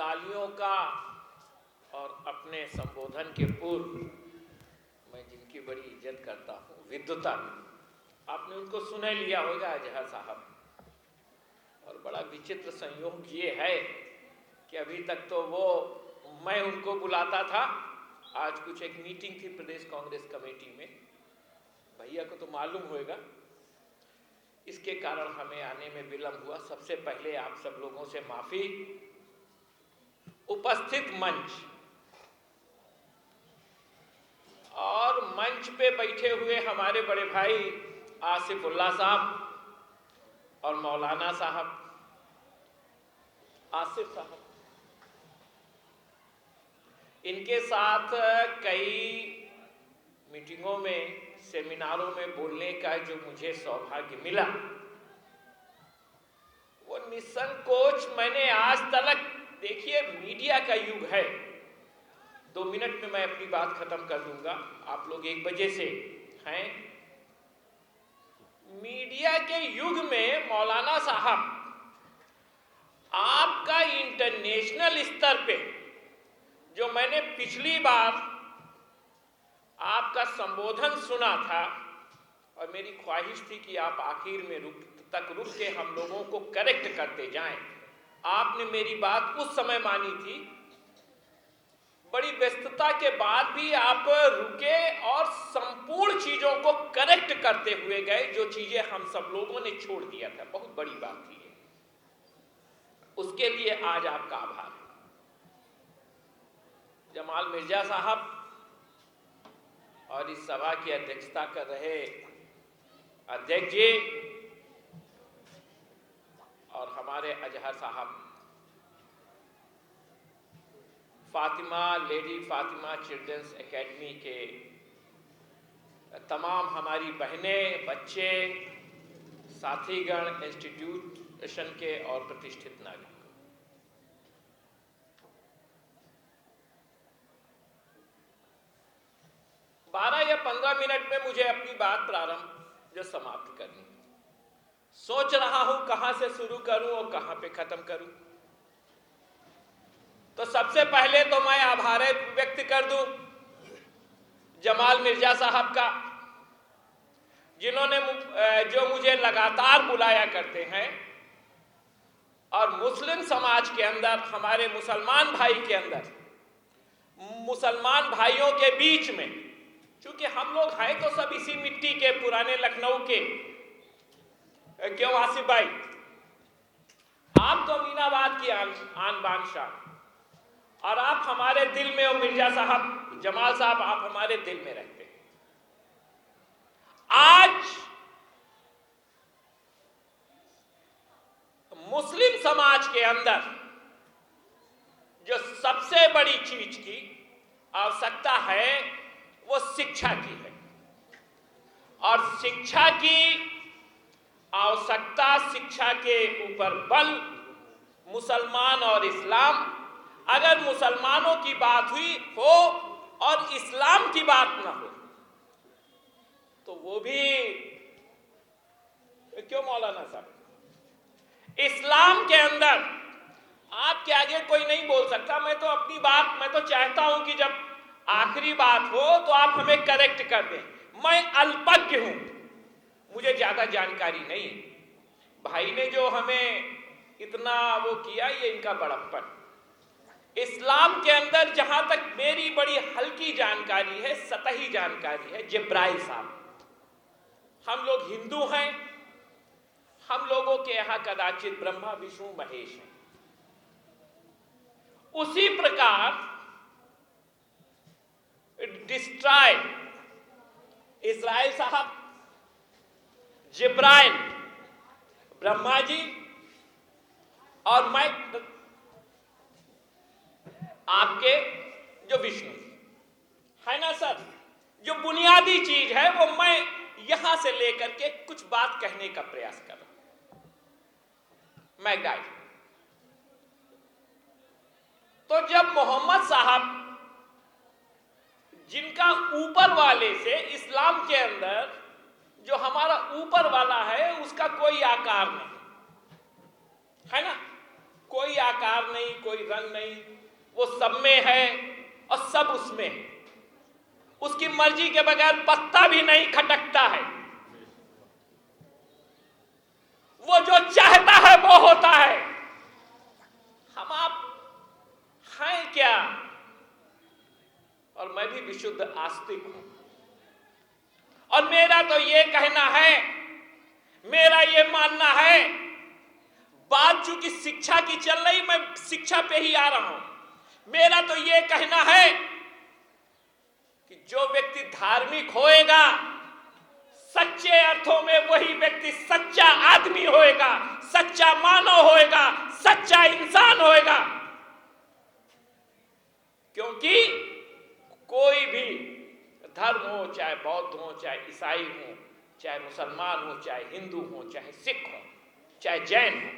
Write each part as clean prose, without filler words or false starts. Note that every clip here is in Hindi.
तालियों का और अपने संबोधन के पूर्व मैं जिनकी बड़ी इज्जत करता हूँ, विद्वता, आपने उनको सुने लिया होगा, अजहर साहब। और बड़ा विचित्र संयोग ये है कि अभी तक तो वो मैं उनको बुलाता था, आज कुछ एक मीटिंग थी प्रदेश कांग्रेस कमेटी में, भैया को तो मालूम होगा, इसके कारण हमें आने में विलंब हुआ। सबसे पहले आप सब लोगों से माफी। उपस्थित मंच और मंच पे बैठे हुए हमारे बड़े भाई आसिफुल्लाह साहब और मौलाना साहब, आसिफ साहब, इनके साथ कई मीटिंगों में, सेमिनारों में बोलने का जो मुझे सौभाग्य मिला, वो निसंकोच मैंने आज तक, देखिए मीडिया का युग है, 2 मिनट में मैं अपनी बात खत्म कर दूंगा, आप लोग 1 बजे से हैं। मीडिया के युग में मौलाना साहब, आपका इंटरनेशनल स्तर पे जो मैंने पिछली बार आपका संबोधन सुना था, और मेरी ख्वाहिश थी कि आप आखिर में रुक के हम लोगों को करेक्ट करते जाएं, आपने मेरी बात उस समय मानी थी। बड़ी व्यस्तता के बाद भी आप रुके और संपूर्ण चीजों को करेक्ट करते हुए गए, जो चीजें हम सब लोगों ने छोड़ दिया था। बहुत बड़ी बात थी ये, उसके लिए आज आपका आभार है। जमाल मिर्जा साहब और इस सभा की अध्यक्षता कर रहे अध्यक्ष जी और हमारे अजहर साहब, Fatima, lady Fatima children's academy के तमाम हमारी बहनें, बच्चे, साथीगण, इंस्टीट्यूशन के और प्रतिष्ठित नागरिक, बारह या 15 मिनट में मुझे अपनी बात प्रारंभ जो समाप्त करनी, सोच रहा हूं कहां से शुरू करूं और कहां पे खत्म करूं। तो सबसे पहले तो मैं आभार व्यक्त कर दूं जमाल मिर्जा साहब का, जिन्होंने जो मुझे लगातार बुलाया करते हैं, और मुस्लिम समाज के अंदर, हमारे मुसलमान भाई के अंदर, मुसलमान भाइयों के बीच में, क्योंकि हम लोग हैं तो सब इसी मिट्टी के, पुराने लखनऊ के, क्यों आसिफ भाई, आप तो अमीनाबाद की आन बान शान, और आप हमारे दिल में, और मिर्जा साहब, जमाल साहब, आप हमारे दिल में रहते हैं। आज मुस्लिम समाज के अंदर जो सबसे बड़ी चीज की आवश्यकता है वो शिक्षा की है, और शिक्षा की आवश्यकता, शिक्षा के ऊपर बल, मुसलमान और इस्लाम, अगर मुसलमानों की बात हुई हो और इस्लाम की बात ना हो तो वो भी क्यों मौलाना साहब, इस्लाम के अंदर आपके आगे कोई नहीं बोल सकता। मैं तो अपनी बात, मैं तो चाहता हूं कि जब आखिरी बात हो तो आप हमें करेक्ट कर दें। मैं अल्पज्ञ हूं, मुझे ज्यादा जानकारी नहीं। भाई ने जो हमें इतना वो किया, ये इनका बड़प्पन। इस्लाम के अंदर जहां तक मेरी बड़ी हल्की जानकारी है, सतही जानकारी है, जिब्राइल साहब, हम लोग हिंदू हैं, हम लोगों के यहां कदाचित ब्रह्मा विष्णु महेश हैं। उसी प्रकार डिस्ट्रॉय इस्राइल साहब, जिब्राइल ब्रह्मा जी, और मैं आपके जो विष्णु है ना सर, जो बुनियादी चीज है वो मैं यहां से लेकर के कुछ बात कहने का प्रयास कर रहा हूं। मैकडाइल, तो जब मोहम्मद साहब, जिनका ऊपर वाले से, इस्लाम के अंदर जो हमारा ऊपर वाला है उसका कोई आकार नहीं है ना, कोई आकार नहीं, कोई रंग नहीं, वो सब में है और सब उसमें है। उसकी मर्जी के बगैर पत्ता भी नहीं खटकता है। वो जो चाहता है वो होता है। हम आप हैं क्या? और मैं भी विशुद्ध आस्तिक हूं, और मेरा तो ये कहना है, मेरा ये मानना है, बात चूंकि शिक्षा की चल रही, मैं शिक्षा पे ही आ रहा हूं। मेरा तो ये कहना है कि जो व्यक्ति धार्मिक होएगा, सच्चे अर्थों में वही व्यक्ति सच्चा आदमी होएगा, सच्चा मानव होएगा, सच्चा इंसान होएगा। क्योंकि कोई भी धर्म हो, चाहे बौद्ध हो, चाहे ईसाई हो, चाहे मुसलमान हो, चाहे हिंदू हो, चाहे सिख हो, चाहे जैन हो,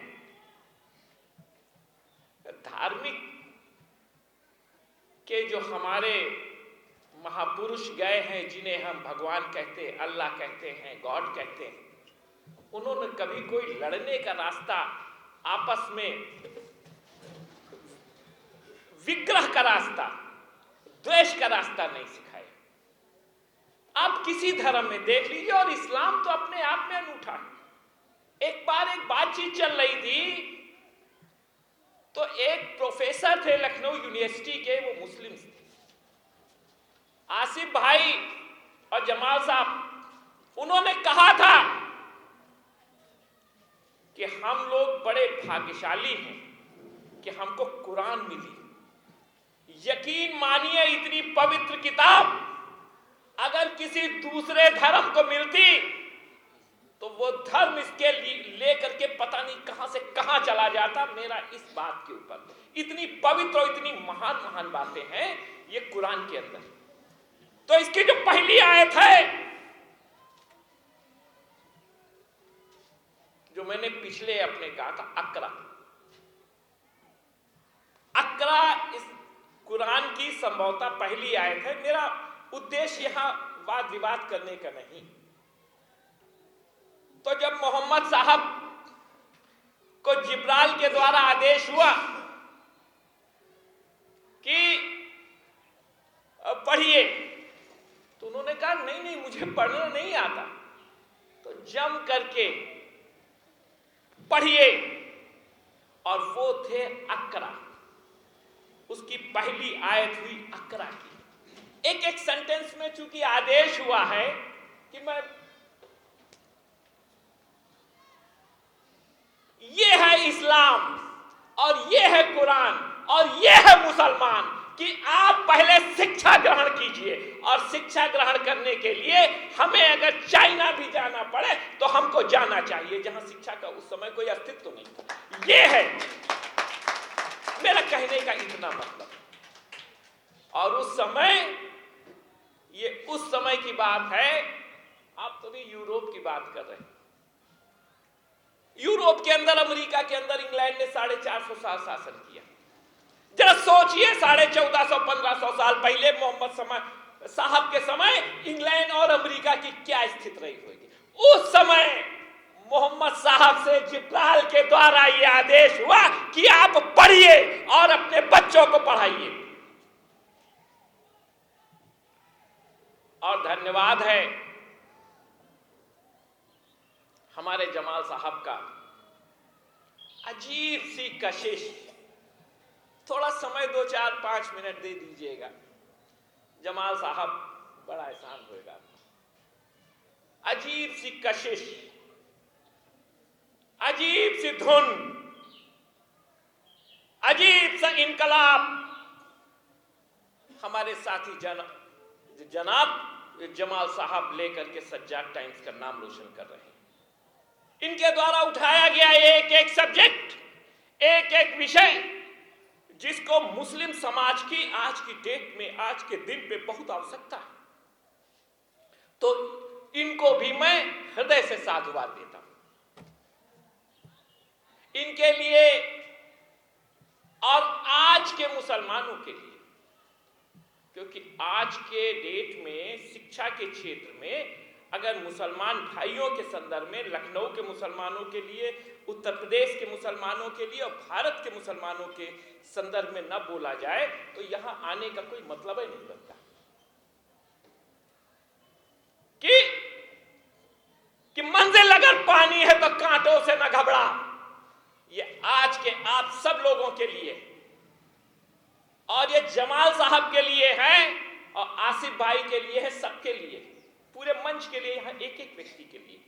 धार्मिक के जो हमारे महापुरुष गए हैं, जिन्हें हम भगवान कहते हैं, अल्लाह कहते हैं, गॉड कहते हैं, उन्होंने कभी कोई लड़ने का रास्ता, आपस में विग्रह का रास्ता, द्वेष का रास्ता नहीं सिखाया। आप किसी धर्म में देख लीजिए, और इस्लाम तो अपने आप में अनूठा है। एक बार एक बातचीत चल रही थी, तो एक प्रोफेसर थे लखनऊ यूनिवर्सिटी के, वो मुस्लिम थे, आसिफ भाई और जमाल साहब, उन्होंने कहा था कि हम लोग बड़े भाग्यशाली हैं कि हमको कुरान मिली। यकीन मानिए, इतनी पवित्र किताब अगर किसी दूसरे धर्म को मिलती तो वो धर्म इसके लेकर के पता नहीं कहां से कहां चला जाता। मेरा इस बात के ऊपर, इतनी पवित्र और इतनी महान महान बातें हैं ये कुरान के अंदर। तो इसकी जो पहली आयत है, जो मैंने पिछले अपने कहा था, अकरा, इस कुरान की संभवतः पहली आयत है। मेरा उद्देश्य यहां वाद विवाद करने का नहीं। तो जब मोहम्मद साहब को जिब्राइल के द्वारा आदेश हुआ कि पढ़िए, तो उन्होंने कहा नहीं नहीं, मुझे पढ़ना नहीं आता। तो जम करके पढ़िए, और वो थे अकरा। उसकी पहली आयत हुई अकरा की। एक एक सेंटेंस में चूंकि आदेश हुआ है कि मैं, ये है इस्लाम और ये है कुरान और ये है मुसलमान, कि आप पहले शिक्षा ग्रहण कीजिए। और शिक्षा ग्रहण करने के लिए हमें अगर चाइना भी जाना पड़े तो हमको जाना चाहिए, जहां शिक्षा का उस समय कोई अस्तित्व नहीं था। ये है मेरा कहने का इतना मतलब। और उस समय, ये उस समय की बात है, आप तो भी यूरोप की बात कर रहे हैं। यूरोप के अंदर, अमेरिका के अंदर इंग्लैंड ने 450 साल शासन किया। जरा सोचिए, 1450-1500 साल पहले मोहम्मद साहब के समय इंग्लैंड और अमेरिका की क्या स्थिति रही होगी। उस समय मोहम्मद साहब से जिब्राइल के द्वारा यह आदेश हुआ कि आप पढ़िए और अपने बच्चों को पढ़ाइए। और धन्यवाद है हमारे जमाल साहब का, अजीब सी कशिश। थोड़ा समय 2-4-5 मिनट दे दीजिएगा, जमाल साहब बड़ा एहसान होएगा। अजीब सी कशिश, अजीब सी धुन, अजीब सा इनकलाब। हमारे साथी जनाब जमाल साहब लेकर के सज्जाद टाइम्स का नाम रोशन कर रहे हैं। इनके द्वारा उठाया गया एक एक सब्जेक्ट, एक एक विषय, जिसको मुस्लिम समाज की आज की डेट में, आज के दिन पे बहुत आवश्यकता है, तो इनको भी मैं हृदय से साधुवाद देता हूं। इनके लिए और आज के मुसलमानों के लिए, क्योंकि आज के डेट में शिक्षा के क्षेत्र में अगर मुसलमान भाइयों के संदर्भ में लखनऊ के मुसलमानों के लिए, उत्तर प्रदेश के मुसलमानों के लिए और भारत के मुसलमानों के संदर्भ में न बोला जाए तो यहां आने का कोई मतलब ही नहीं बनता। कि मंजिल अगर पानी है तो कांटों से न घबरा, ये आज के आप सब लोगों के लिए और ये जमाल साहब के लिए है और आसिफ भाई के लिए है, सबके लिए, पूरे मंच के लिए, यहां एक एक व्यक्ति के लिए,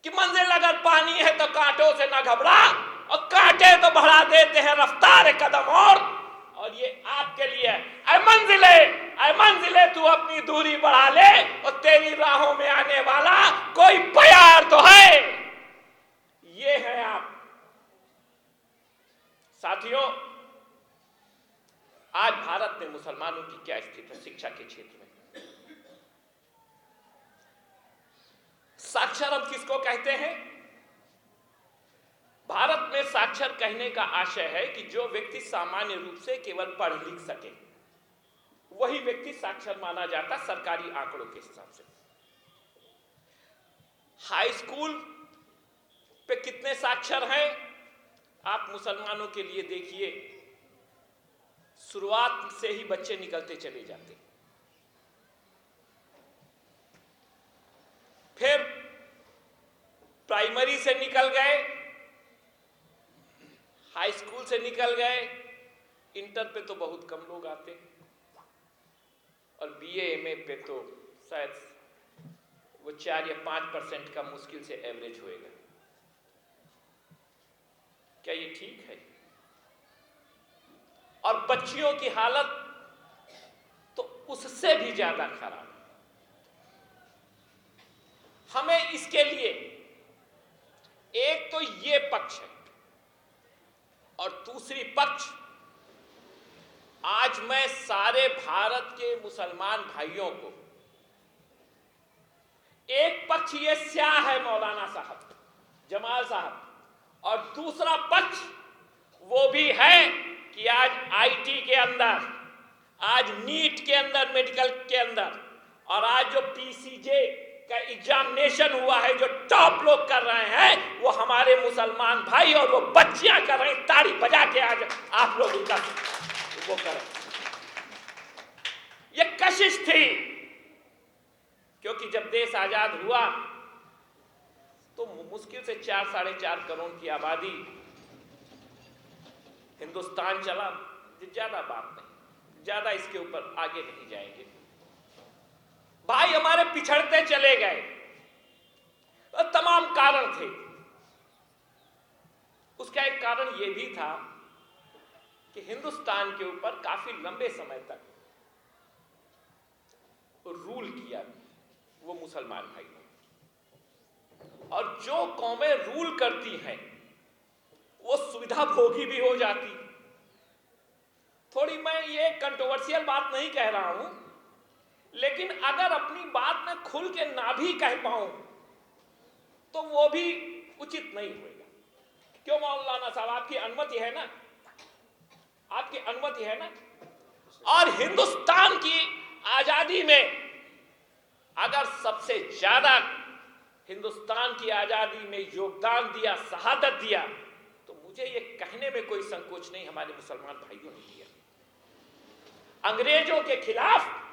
कि मंजिल अगर पानी है तो कांटों से ना घबरा और कांटे तो बढ़ा देते हैं रफ्तार कदम और ये आपके लिए ऐ मंजिले तू अपनी दूरी बढ़ा ले और तेरी राहों में आने वाला कोई प्यार तो है। ये है आप साथियों। आज भारत में मुसलमानों की क्या स्थिति है शिक्षा के क्षेत्र में? साक्षर हम किसको कहते हैं? भारत में साक्षर कहने का आशय है कि जो व्यक्ति सामान्य रूप से केवल पढ़ लिख सके वही व्यक्ति साक्षर माना जाता सरकारी आंकड़ों के हिसाब से। हाई स्कूल पे कितने साक्षर हैं आप मुसलमानों के लिए देखिए, शुरुआत से ही बच्चे निकलते चले जाते, फिर प्राइमरी से निकल गए, हाई स्कूल से निकल गए, इंटर पे तो बहुत कम लोग आते और बीए एमए पे तो शायद वो 4 या 5% का मुश्किल से एवरेज होएगा। क्या ये ठीक है? और बच्चियों की हालत तो उससे भी ज्यादा खराब है। हमें इसके लिए एक तो ये पक्ष है और दूसरी पक्ष, आज मैं सारे भारत के मुसलमान भाइयों को, एक पक्ष ये स्याह है मौलाना साहब, जमाल साहब, और दूसरा पक्ष वो भी है कि आज आईटी के अंदर, आज नीट के अंदर, मेडिकल के अंदर, और आज जो पीसीजे का एग्जामिनेशन हुआ है, जो टॉप लोग कर रहे हैं वो हमारे मुसलमान भाई और वो बच्चियां कर रहे हैं, ताड़ी बजा के आज आप लोग उनका वो करें। ये कशिश थी क्योंकि जब देश आजाद हुआ तो मुश्किल से 4-4.5 करोड़ की आबादी हिंदुस्तान चला। ज्यादा बात नहीं, ज्यादा इसके ऊपर आगे नहीं जाएंगे। भाई हमारे पिछड़ते चले गए और तमाम कारण थे। उसका एक कारण यह भी था कि हिंदुस्तान के ऊपर काफी लंबे समय तक रूल किया वो मुसलमान भाई, और जो कौमें रूल करती हैं वो सुविधा भोगी भी हो जाती। थोड़ी मैं ये कंट्रोवर्शियल बात नहीं कह रहा हूं, लेकिन अगर अपनी बात में खुल के ना भी कह पाऊं तो वो भी उचित नहीं होगा। क्यों मौलाना साहब, आपकी अनुमति है ना? आपकी अनुमति है ना? और हिंदुस्तान की आजादी में अगर सबसे ज्यादा हिंदुस्तान की आजादी में योगदान दिया, शहादत दिया, तो मुझे ये कहने में कोई संकोच नहीं हमारे मुसलमान भाइयों ने दिया। अंग्रेजों के खिलाफ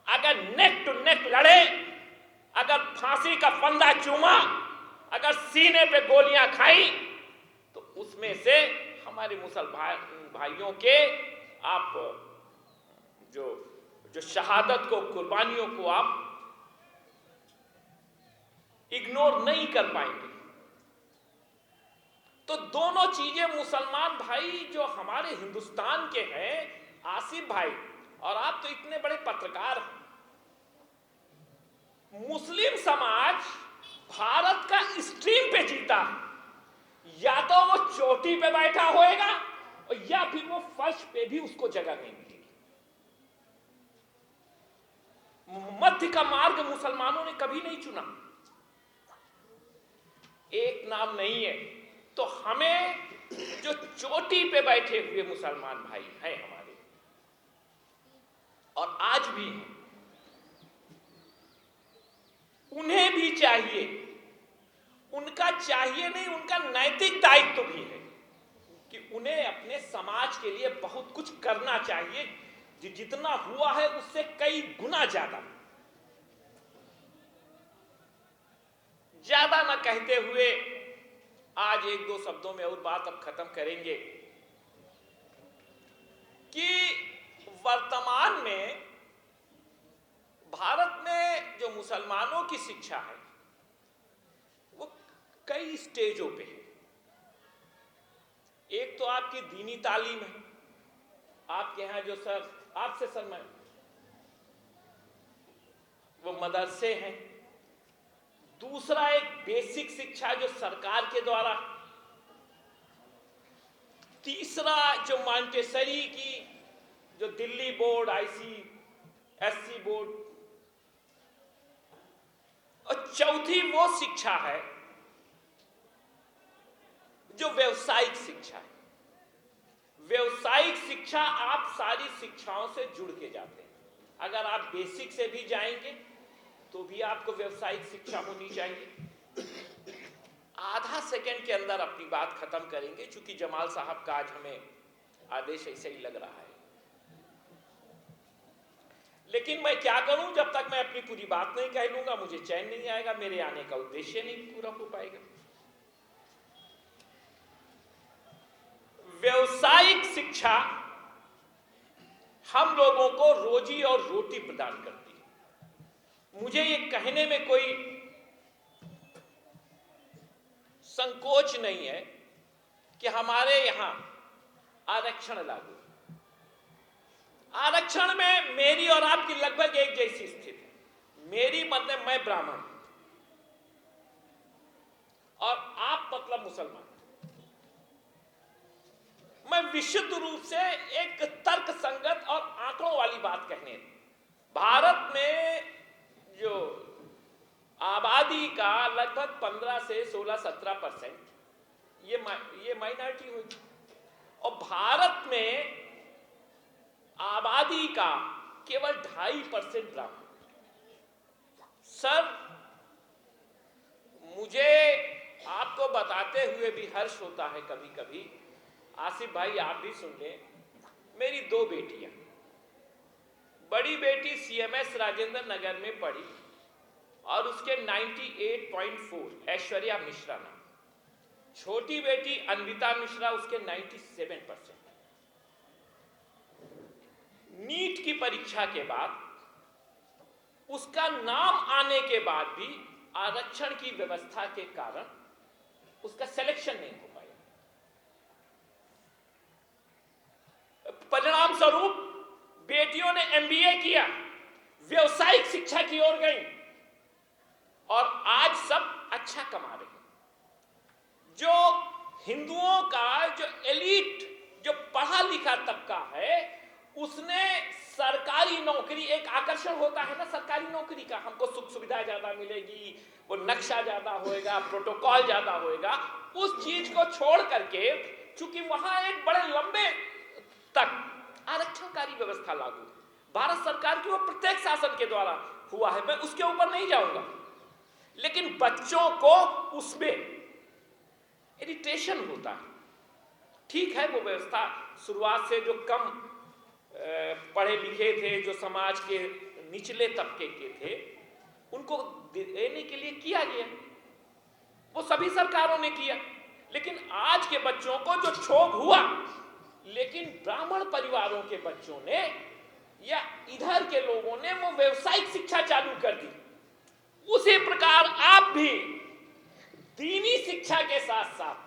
अगर नेक टू नेक लड़े, अगर फांसी का फंदा चूमा, अगर सीने पे गोलियां खाई, तो उसमें से हमारे मुसलमान भाइयों के आप जो शहादत को, कुर्बानियों को आप इग्नोर नहीं कर पाएंगे। तो दोनों चीजें मुसलमान भाई जो हमारे हिंदुस्तान के हैं, आसिफ भाई, और आप तो इतने बड़े पत्रकार हैं, मुस्लिम समाज भारत का स्ट्रीम पे जीता, या तो वो चोटी पे बैठा होएगा और या फिर वो फर्श पे भी उसको जगह नहीं मिलेगी। मध्य का मार्ग मुसलमानों ने कभी नहीं चुना। एक नाम नहीं है, तो हमें जो चोटी पे बैठे हुए मुसलमान भाई हैं हमारे, और आज भी हैं, उन्हें भी चाहिए, उनका चाहिए नहीं, उनका नैतिक दायित्व भी है कि उन्हें अपने समाज के लिए बहुत कुछ करना चाहिए, जितना हुआ है उससे कई गुना ज्यादा न कहते हुए आज एक दो शब्दों में और बात अब खत्म करेंगे कि वर्तमान में भारत में जो मुसलमानों की शिक्षा है वो कई स्टेजों पे है। एक तो आपकी दीनी तालीम है, आपके यहां जो आपसे मैं वो मदरसे हैं। दूसरा एक बेसिक शिक्षा जो सरकार के द्वारा। तीसरा जो मॉन्टेसरी की जो दिल्ली बोर्ड, ICSE बोर्ड। और चौथी वो शिक्षा है जो व्यावसायिक शिक्षा है। व्यावसायिक शिक्षा आप सारी शिक्षाओं से जुड़ के जाते हैं। अगर आप बेसिक से भी जाएंगे तो भी आपको व्यावसायिक शिक्षा होनी चाहिए। आधा सेकंड के अंदर अपनी बात खत्म करेंगे, क्योंकि जमाल साहब का आज हमें आदेश ऐसे ही लग रहा है। लेकिन मैं क्या करूं, जब तक मैं अपनी पूरी बात नहीं कह लूंगा मुझे चैन नहीं आएगा, मेरे आने का उद्देश्य नहीं पूरा हो पाएगा। व्यावसायिक शिक्षा हम लोगों को रोजी और रोटी प्रदान करती है। मुझे ये कहने में कोई संकोच नहीं है कि हमारे यहां आरक्षण लागू। आरक्षण में मेरी और आपकी लगभग एक जैसी स्थिति है। मेरी मतलब मैं ब्राह्मण और आप मतलब मुसलमान। मैं विशुद्ध रूप से एक तर्क संगत और आंकड़ों वाली बात कहने, भारत में जो आबादी का लगभग 15 से 16-17% ये माइनॉरिटी होगी। और भारत में आबादी का केवल 2.5% ब्राह्मण। सर, मुझे आपको बताते हुए भी हर्ष होता है कभी कभी। आसिफ भाई आप भी सुन लें, मेरी 2 बेटियां। बड़ी बेटी CMS राजेंद्र नगर में पढ़ी और उसके 98.4 ऐश्वर्या मिश्रा नाम। छोटी बेटी अन्विता मिश्रा, उसके 97%। नीट की परीक्षा के बाद उसका नाम आने के बाद भी आरक्षण की व्यवस्था के कारण उसका सिलेक्शन नहीं हो पाया। परिणाम स्वरूप बेटियों ने MBA किया, व्यवसायिक शिक्षा की ओर गई और आज सब अच्छा कमा रहे हैं। जो हिंदुओं का जो एलीट, जो पढ़ा लिखा तबका है, उसने सरकारी नौकरी, एक आकर्षण होता है ना सरकारी नौकरी का, हमको सुख सुविधा ज्यादा मिलेगी, वो नक्शा ज्यादा होएगा, प्रोटोकॉल ज्यादा होएगा, उस चीज को छोड़ करके, चूंकि वहां एक बड़े लंबे तक आरक्षणकारी व्यवस्था लागू भारत सरकार की वो प्रत्येक शासन के द्वारा हुआ है, मैं उसके ऊपर नहीं जाऊंगा। लेकिन बच्चों को उसमें इरिटेशन होता है। ठीक है, वो व्यवस्था शुरुआत से जो कम पढ़े लिखे थे, जो समाज के निचले तबके के थे, उनको देने के लिए किया गया, वो सभी सरकारों ने किया। लेकिन आज के बच्चों को जो क्षोभ हुआ, लेकिन ब्राह्मण परिवारों के बच्चों ने या इधर के लोगों ने वो व्यावसायिक शिक्षा चालू कर दी। उसी प्रकार आप भी दीनी शिक्षा के साथ साथ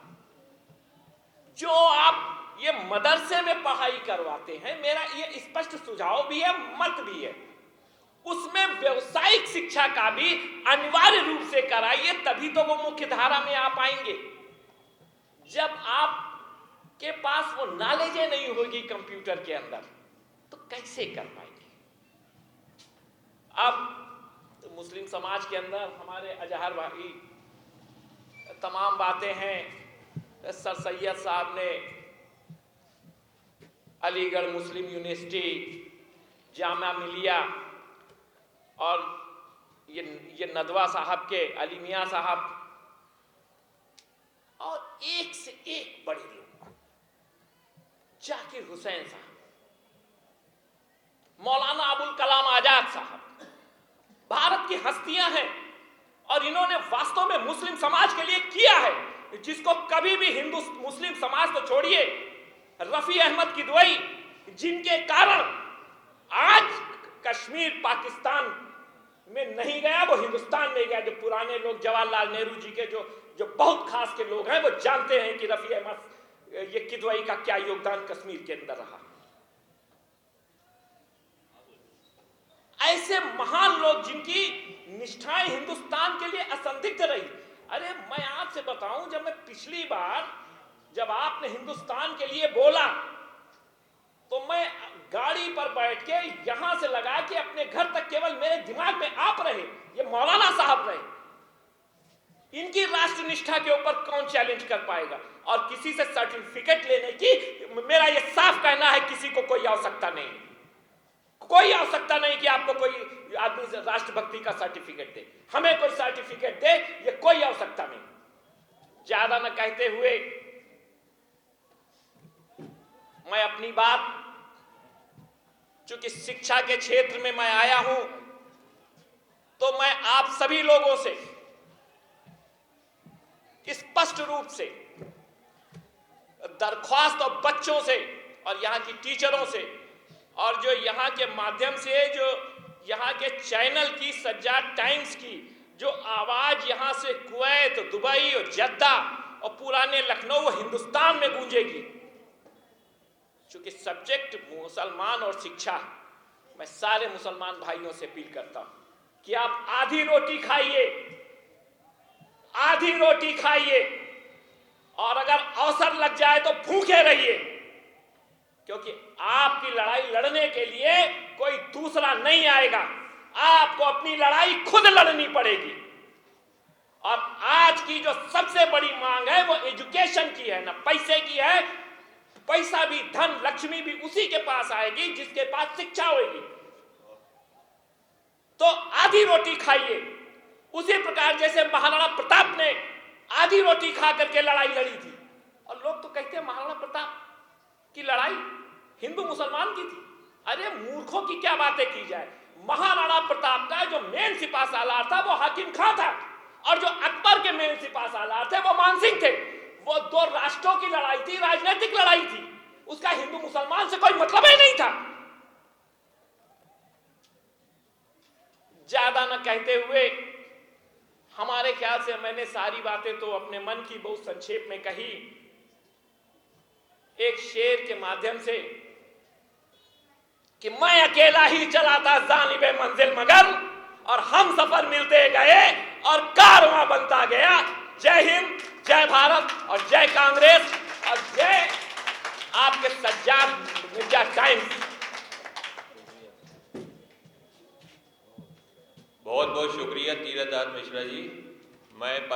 जो आप ये मदरसे में पढ़ाई करवाते हैं, मेरा ये स्पष्ट सुझाव भी है, मत भी है, उसमें व्यावसायिक शिक्षा का भी अनिवार्य रूप से कराइए, तभी तो वो मुख्य धारा में आ पाएंगे। जब आप के पास वो नॉलेज नहीं होगी कंप्यूटर के अंदर, तो कैसे कर पाएंगे। अब मुस्लिम समाज के अंदर हमारे अजहर भाई तमाम बातें हैं। सर सैयद साहब ने अलीगढ़ मुस्लिम यूनिवर्सिटी, जामा मिलिया और ये नदवा साहब के अली मियां साहब और एक से एक बड़े लोग, जाकिर हुसैन साहब, मौलाना अबुल कलाम आजाद साहब, भारत की हस्तियां हैं और इन्होंने वास्तव में मुस्लिम समाज के लिए किया है जिसको कभी भी हिंदू मुस्लिम समाज तो छोड़िए, रफी अहमद किदवई, जिनके कारण आज कश्मीर पाकिस्तान में नहीं गया, वो हिंदुस्तान में गया। जो पुराने लोग जवाहरलाल नेहरू जी के जो बहुत खास के लोग हैं वो जानते हैं कि रफी अहमद ये किदवई का क्या योगदान कश्मीर के अंदर रहा। ऐसे महान लोग जिनकी निष्ठाएं हिंदुस्तान के लिए असंदिग्ध रही। अरे मैं आपसे बताऊं, जब मैं पिछली बार जब आपने हिंदुस्तान के लिए बोला तो मैं गाड़ी पर बैठ के यहां से लगा के अपने घर तक केवल मेरे दिमाग में आप रहे, ये मौलाना साहब रहे। इनकी राष्ट्रनिष्ठा के ऊपर कौन चैलेंज कर पाएगा? और किसी से सर्टिफिकेट लेने की मेरा ये साफ कहना है, किसी को कोई आवश्यकता नहीं, कोई आवश्यकता नहीं कि आपको कोई आदमी राष्ट्रभक्ति का सर्टिफिकेट दे, हमें कोई सर्टिफिकेट दे, ये कोई आवश्यकता नहीं। ज्यादा न कहते हुए मैं अपनी बात, चूंकि शिक्षा के क्षेत्र में मैं आया हूं, तो मैं आप सभी लोगों से स्पष्ट रूप से दरख्वास्त और बच्चों से और यहाँ की टीचरों से और जो यहाँ के माध्यम से जो यहाँ के चैनल की, सज्जाद टाइम्स की जो आवाज यहाँ से कुवैत, दुबई और जद्दा और पुराने लखनऊ, हिंदुस्तान में गूंजेगी। चूंकि सब्जेक्ट मुसलमान और शिक्षा, मैं सारे मुसलमान भाइयों से अपील करता हूं कि आप आधी रोटी खाइए, आधी रोटी खाइए, और अगर अवसर लग जाए तो भूखे रहिए, क्योंकि आपकी लड़ाई लड़ने के लिए कोई दूसरा नहीं आएगा। आपको अपनी लड़ाई खुद लड़नी पड़ेगी। और आज की जो सबसे बड़ी मांग है वो एजुकेशन की है, ना पैसे की है। पैसा भी, धन, लक्ष्मी भी उसी के पास आएगी जिसके पास शिक्षा होगी। तो आधी रोटी खाइए, उसी प्रकार जैसे महाराणा प्रताप ने आधी रोटी खा करके लड़ाई लड़ी थी। और लोग तो कहते हैं महाराणा प्रताप की लड़ाई हिंदू मुसलमान की थी। अरे मूर्खों की क्या बातें की जाए। महाराणा प्रताप का जो मेन सिपा सालार था वो हाकिम खां था, और जो अकबर के मेन सिपा सालार थे वो मान सिंह थे। वो दो राष्ट्रों की लड़ाई थी, राजनीतिक लड़ाई थी, उसका हिंदू मुसलमान से कोई मतलब ही नहीं था। ज्यादा न कहते हुए, हमारे ख्याल से मैंने सारी बातें तो अपने मन की बहुत संक्षेप में कही। एक शेर के माध्यम से कि मैं अकेला ही चला था जानिबे मंजिल मगर, और हम सफर मिलते गए और कारवां बनता गया। जय हिंद, जय भारत और जय कांग्रेस और जय आपके सज्जाद मिर्जा टाइम्स। बहुत बहुत शुक्रिया तीरथ दास मिश्रा जी। मैं